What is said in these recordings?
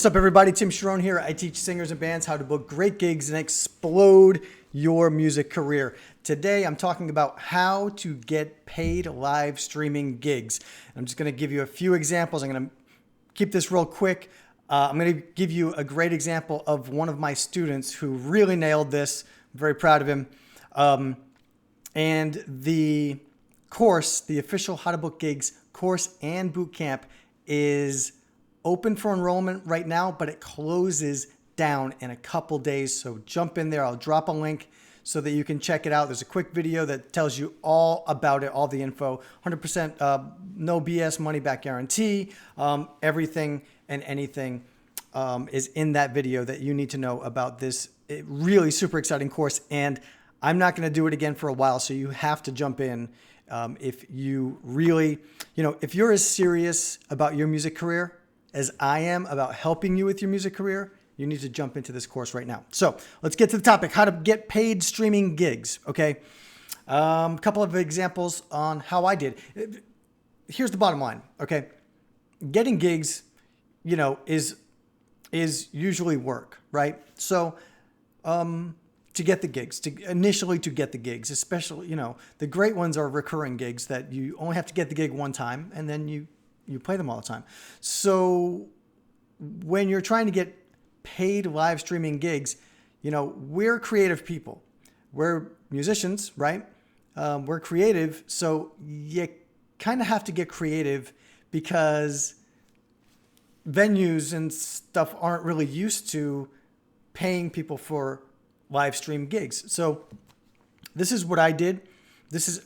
What's up, everybody? Tim Charron here. I teach singers and bands how to book great gigs and explode your music career. Today, I'm talking about how to get paid live streaming gigs. I'm just going to give you a few examples. I'm going to keep this real quick. I'm going to give you a great example of one of my students who really nailed this. I'm very proud of him. And the course, the official How to Book Gigs course and boot camp is open for enrollment right now, but it closes down in a couple days. So jump in there. I'll drop a link so that you can check it out. There's a quick video that tells you all about it, all the info, 100% no BS money back guarantee. Everything and anything is in that video that you need to know about this really super exciting course. And I'm not going to do it again for a while, so you have to jump in. If you really, if you're as serious about your music career as I am about helping you with your music career, you need to jump into this course right now. So let's get to the topic, how to get paid streaming gigs, okay? A couple of examples on how I did. Here's the bottom line, okay? Getting gigs, is usually work, right? So to get the gigs, initially to get the gigs, especially, the great ones are recurring gigs that you only have to get the gig one time and then you play them all the time. So when you're trying to get paid live streaming gigs, we're creative people. We're musicians, right? We're creative. So you kind of have to get creative because venues and stuff aren't really used to paying people for live stream gigs. So this is what I did.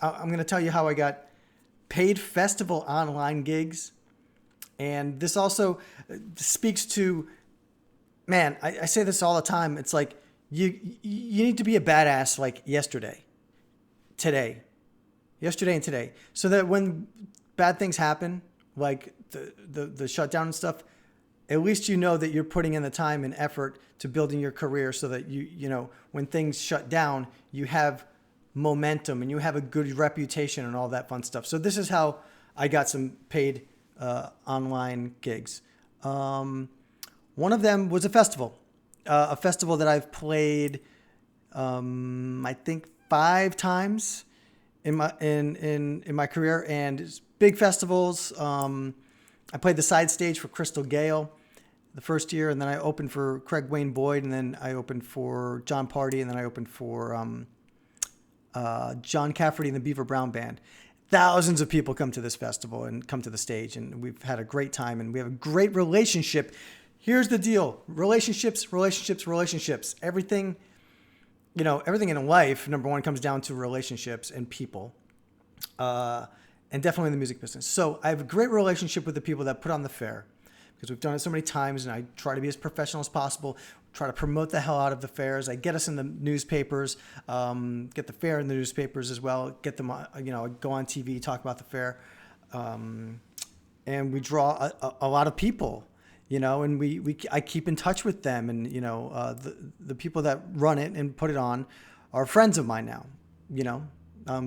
I'm going to tell you how I got paid festival online gigs. And this also speaks to, man, I say this all the time. It's like you need to be a badass like yesterday and today, so that when bad things happen, like the shutdown and stuff, at least you know that you're putting in the time and effort to building your career so that when things shut down, you have momentum and you have a good reputation and all that fun stuff. So this is how I got some paid online gigs. One of them was a festival that I've played, I think 5 times in my career, and it's big festivals. I played the side stage for Crystal Gale the first year, and then I opened for Craig Wayne Boyd, and then I opened for John Party, and then I opened for John Cafferty and the Beaver Brown Band. Thousands of people come to this festival and come to the stage, and we've had a great time, and we have a great relationship. Here's the deal. Relationships. Everything, everything in life, number one, comes down to relationships and people, and definitely in the music business. So I have a great relationship with the people that put on the fair, because we've done it so many times, and I try to be as professional as possible, try to promote the hell out of the fairs. I get us in the newspapers, get the fair in the newspapers as well, get them, go on TV, talk about the fair. And we draw a lot of people, and I keep in touch with them. And, the people that run it and put it on are friends of mine now,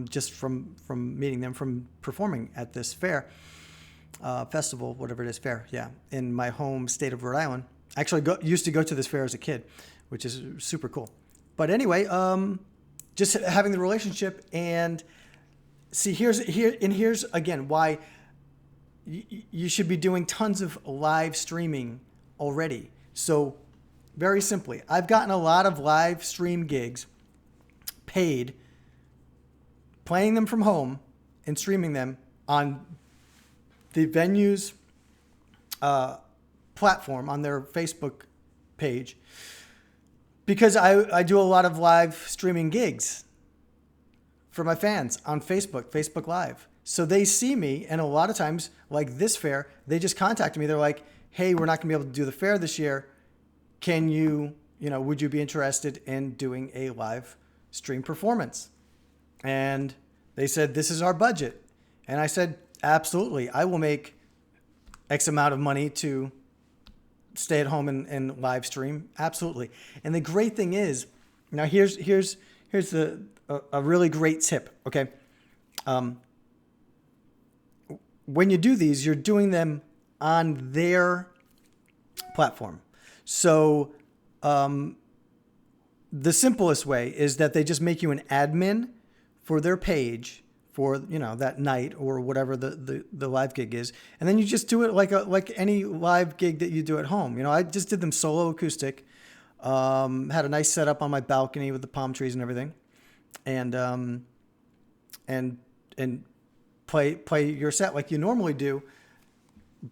just from meeting them, from performing at this fair. Festival, whatever it is, fair, yeah, in my home state of Rhode Island. I actually used to go to this fair as a kid, which is super cool. But anyway, just having the relationship, and see, here's again why you should be doing tons of live streaming already. So very simply, I've gotten a lot of live stream gigs paid, playing them from home and streaming them on the venue's platform, on their Facebook page, because I do a lot of live streaming gigs for my fans on Facebook Live. So they see me, and a lot of times, like this fair, they just contact me. They're like, hey, we're not going to be able to do the fair this year. Can you, would you be interested in doing a live stream performance? And they said, this is our budget. And I said, absolutely. I will make X amount of money to stay at home and live stream. Absolutely. And the great thing is, now here's a really great tip. Okay. When you do these, you're doing them on their platform. So the simplest way is that they just make you an admin for their page for, that night or whatever the live gig is. And then you just do it like any live gig that you do at home. I just did them solo acoustic, had a nice setup on my balcony with the palm trees and everything. And play your set like you normally do.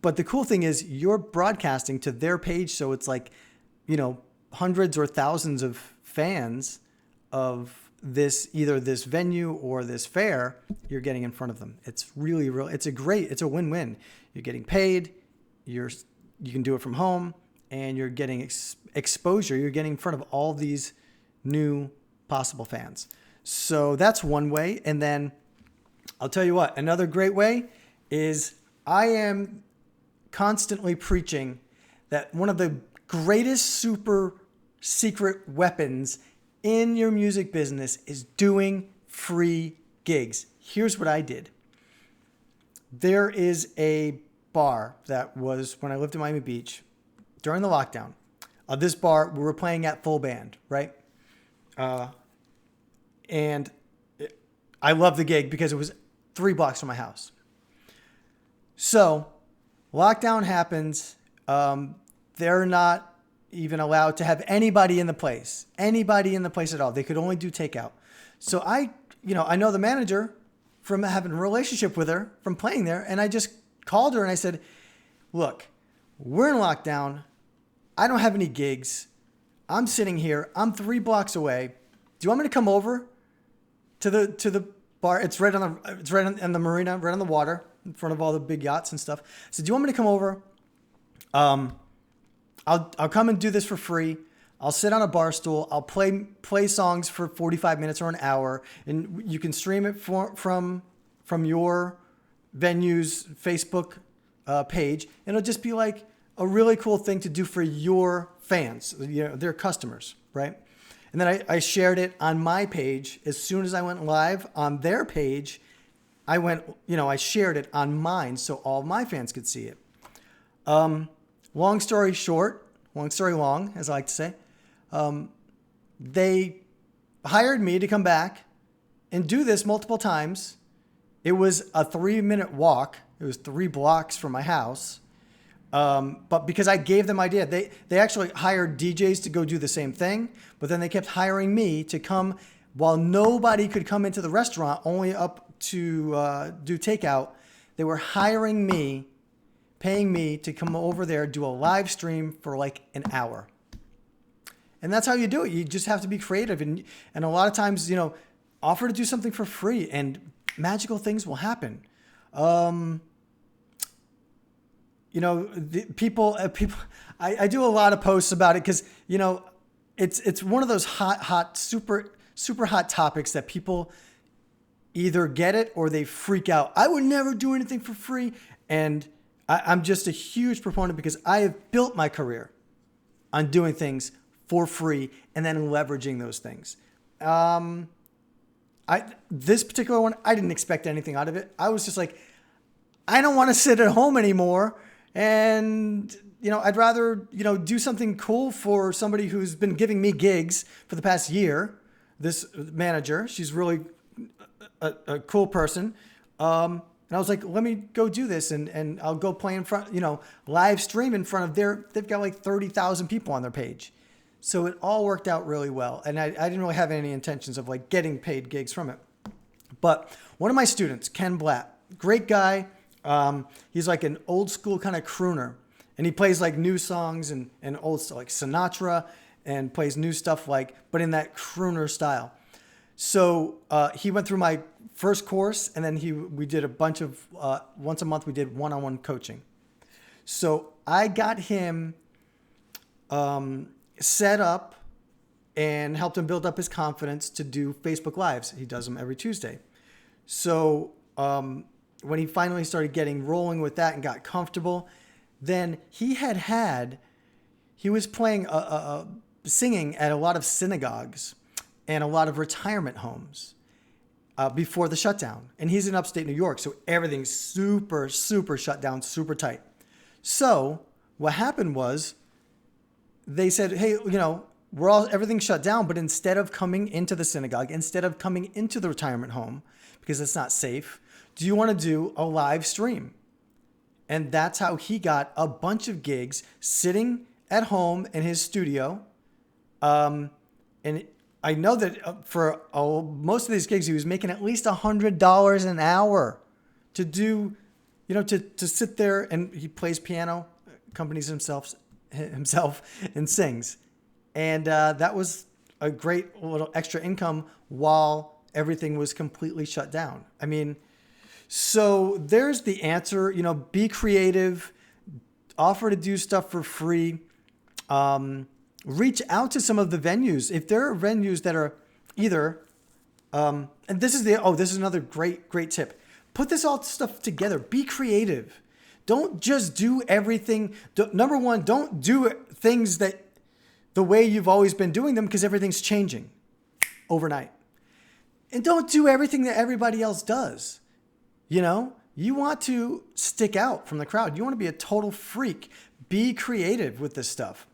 But the cool thing is you're broadcasting to their page. So it's like, hundreds or thousands of fans of either this venue or this fair, you're getting in front of them. It's really, it's a win-win. You're getting paid, you can do it from home, and you're getting exposure. You're getting in front of all these new possible fans. So that's one way. And then I'll tell you what, another great way is I am constantly preaching that one of the greatest super secret weapons in your music business is doing free gigs. Here's what I did. There is a bar that was when I lived in Miami Beach during the lockdown. This bar, we were playing at full band, right? And I loved the gig because it was 3 blocks from my house. So lockdown happens. They're not even allowed to have anybody in the place at all. They could only do takeout. So I know the manager from having a relationship with her from playing there. And I just called her and I said, look, we're in lockdown. I don't have any gigs. I'm sitting here. I'm 3 blocks away. Do you want me to come over to the bar? It's right on the marina, right on the water in front of all the big yachts and stuff. I said, do you want me to come over? I'll come and do this for free. I'll sit on a bar stool. I'll play songs for 45 minutes or an hour, and you can stream it from your venue's Facebook page. And it'll just be like a really cool thing to do for your fans, their customers, right? And then I shared it on my page. As soon as I went live on their page, I shared it on mine so all my fans could see it. Long story long, as I like to say. They hired me to come back and do this multiple times. It was a 3-minute walk. It was 3 blocks from my house. But because I gave them idea, they actually hired DJs to go do the same thing, but then they kept hiring me to come while nobody could come into the restaurant, only up to do takeout. They were hiring me, paying me to come over there, do a live stream for like an hour. And that's how you do it. You just have to be creative. And a lot of times, offer to do something for free and magical things will happen. People, I do a lot of posts about it because, it's one of those hot, super, super hot topics that people either get it or they freak out. I would never do anything for free. And I'm just a huge proponent because I have built my career on doing things for free and then leveraging those things. This particular one, I didn't expect anything out of it. I was just like, I don't want to sit at home anymore. And, I'd rather, do something cool for somebody who's been giving me gigs for the past year. This manager, she's really a cool person. And I was like, let me go do this and I'll go play in front, live stream in front of they've got like 30,000 people on their page. So it all worked out really well. And I didn't really have any intentions of like getting paid gigs from it. But one of my students, Kenblatt, great guy. He's like an old school kind of crooner and he plays like new songs and old stuff like Sinatra and plays new stuff but in that crooner style. So he went through my first course and then we did a bunch of, once a month we did one-on-one coaching. So I got him set up and helped him build up his confidence to do Facebook Lives. He does them every Tuesday. So when he finally started getting rolling with that and got comfortable, then he was playing, singing at a lot of synagogues and a lot of retirement homes before the shutdown. And he's in upstate New York, so everything's super, super shut down, super tight. So what happened was they said, hey, everything's shut down, but instead of coming into the synagogue, instead of coming into the retirement home, because it's not safe, do you want to do a live stream? And that's how he got a bunch of gigs sitting at home in his studio. And I know that for most of these gigs, he was making at least $100 an hour to do, to sit there, and he plays piano, accompanies himself and sings. And that was a great little extra income while everything was completely shut down. I mean, so there's the answer. Be creative, offer to do stuff for free. Reach out to some of the venues. If there are venues that are either, and this is another great tip. Put this all stuff together. Be creative. Don't just do everything. Number one, don't do things that the way you've always been doing them, because everything's changing overnight. And don't do everything that everybody else does. You want to stick out from the crowd. You want to be a total freak. Be creative with this stuff.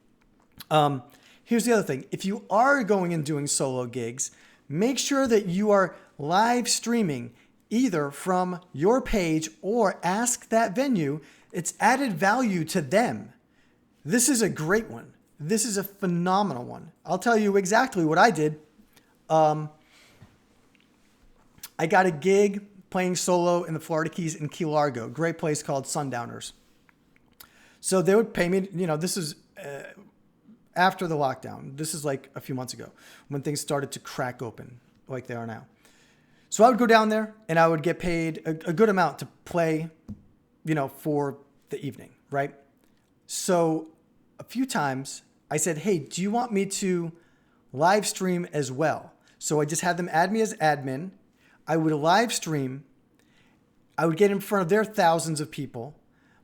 Here's the other thing. If you are going and doing solo gigs, make sure that you are live streaming either from your page or ask that venue. It's added value to them. This is a great one. This is a phenomenal one. I'll tell you exactly what I did. I got a gig playing solo in the Florida Keys in Key Largo, great place called Sundowners. So they would pay me, this is after the lockdown. This is like a few months ago when things started to crack open like they are now. So I would go down there and I would get paid a good amount to play, for the evening, right? So a few times I said, hey, do you want me to live stream as well? So I just had them add me as admin. I would live stream. I would get in front of their thousands of people.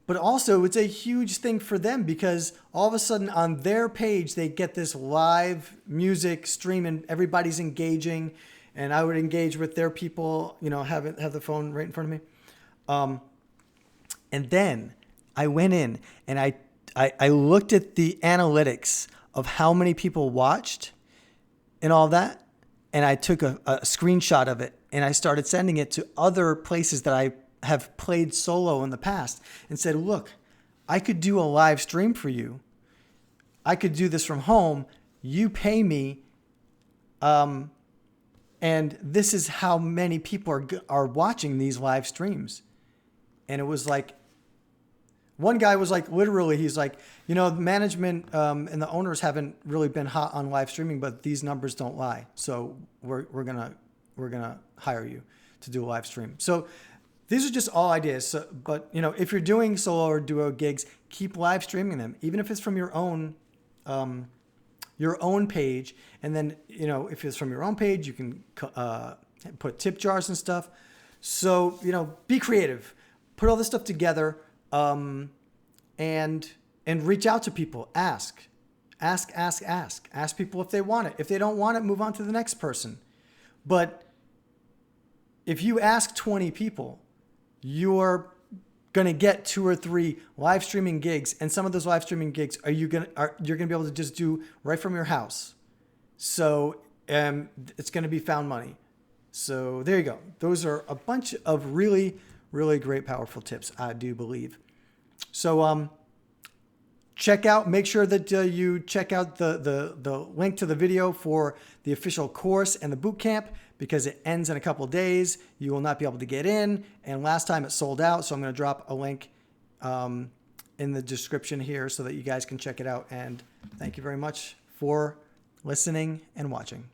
But also it's a huge thing for them because all of a sudden on their page, they get this live music stream and everybody's engaging. And I would engage with their people, have the phone right in front of me. And then I went in and I looked at the analytics of how many people watched and all that. And I took a screenshot of it and I started sending it to other places that I have played solo in the past and said, look, I could do a live stream for you. I could do this from home. You pay me. And this is how many people are watching these live streams. And it was like, one guy was like, literally, he's like, management and the owners haven't really been hot on live streaming, but these numbers don't lie. So we're gonna hire you to do a live stream. So these are just all ideas. So, but if you're doing solo or duo gigs, keep live streaming them, even if it's from your own page. And then if it's from your own page, you can put tip jars and stuff. So be creative, put all this stuff together. And reach out to people. Ask people if they want it. If they don't want it, move on to the next person. But if you ask 20 people, you're going to get 2 or 3 live streaming gigs. And some of those live streaming gigs you're going to be able to just do right from your house. So, it's going to be found money. So there you go. Those are a bunch of really, really great, powerful tips, I do believe. So make sure that you check out the link to the video for the official course and the boot camp because it ends in a couple of days. You will not be able to get in. And last time it sold out. So I'm going to drop a link in the description here so that you guys can check it out. And thank you very much for listening and watching.